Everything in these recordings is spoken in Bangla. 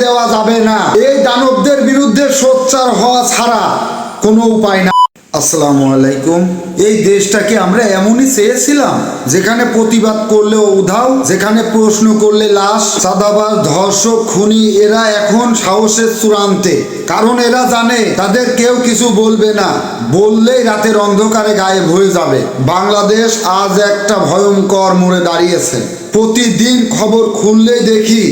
দেওয়া যাবে না। এই দানবদের বিরুদ্ধে সোচ্চার হওয়া ছাড়া কোনো উপায় না। আসসালামু আলাইকুম। এই দেশটাকে আমরা এমনই চেয়েছিলাম যেখানে প্রতিবাদ করলে উধাও, যেখানে প্রশ্ন করলে লাশ, চাঁদাবাজ, ধর্ষক, খুনি এরা এখন সাহসের চূড়ান্তে। কারণ এরা জানে তাদের কেউ কিছু বলবে না, বললেই রাতের অন্ধকারে গায়েব হয়ে যাবে। বাংলাদেশ আজ একটা ভয়ঙ্কর মোড়ে দাঁড়িয়েছে। প্রতিদিন খবর খুললেই দেখি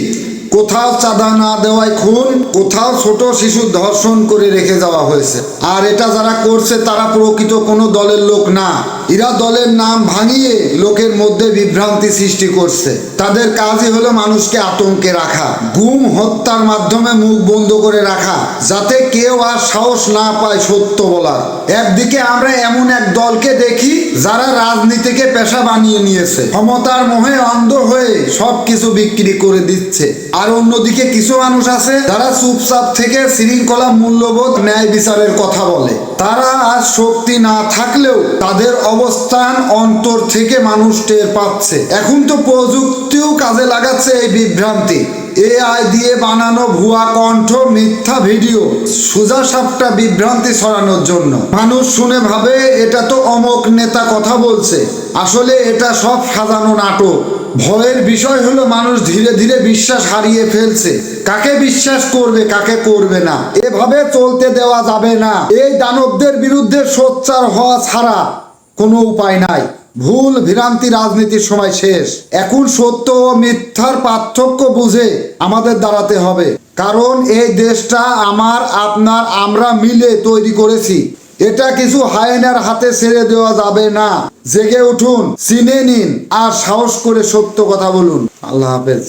কোথাও চাঁদা না দেওয়ায় খুন, কোথাও ছোট শিশু ধর্ষণ করে রেখে যাওয়া হয়েছে। আর এটা যারা করছে তারা প্রকৃত কোনো দলের লোক না, এরা দলের নাম ভাঙিয়ে লোকের মধ্যে বিভ্রান্তি সৃষ্টি করছে। তাদের কাজই হলো মানুষকে আতঙ্কে রাখা, গুম হত্যার মাধ্যমে মুখ বন্ধ করে রাখা, যাতে কেউ আর সাহস না পায় সত্য বলার। একদিকে আমরা এমন এক দলকে দেখি যারা রাজনীতিকে পেশা বানিয়ে নিয়েছে, ক্ষমতার মোহে অন্ধ হয়ে সবকিছু বিক্রি করে দিচ্ছে। আর অন্যদিকে কিছু মানুষ আছে যারা চুপচাপ থেকে শৃঙ্খলা, মূল্যবোধ, ন্যায় বিচারের কথা বলে। তারা আজ শক্তি না থাকলেও তাদের অবস্থান অন্তর থেকে মানুষ টের পাচ্ছে। এখন তো প্রযুক্তিও কাজে লাগাচ্ছে এই বিভ্রান্তি। AI দিয়ে বানানো ভুয়া কণ্ঠ, মিথ্যা ভিডিও, সোজা সাপটা বিভ্রান্তি ছড়ানোর জন্য। মানুষ শুনে ভাবে এটা তো অমুক নেতা কথা বলছে, আসলে এটা সব সাজানো নাটক। ভয়ের বিষয় হলো মানুষ ধীরে ধীরে বিশ্বাস হারিয়ে ফেলছে। কাকে বিশ্বাস করবে, কাকে করবে না, এভাবে চলতে দেওয়া যাবে না। এই দানবদের বিরুদ্ধে সোচ্চার হওয়া ছাড়া কোনো উপায় নাই। ভুল ভ্রান্তি রাজনীতির সময় শেষ। এখন সত্য ও মিথ্যার পার্থক্য বুঝে আমাদের দাঁড়াতে হবে। কারণ এই দেশটা আমার, আপনার, আমরা মিলে তৈরি করেছি। এটা কিছু হায়েনার হাতে ছেড়ে দেওয়া যাবে না। জেগে উঠুন, চিনে নিন আর সাহস করে সত্য কথা বলুন। আল্লাহ হাফেজ।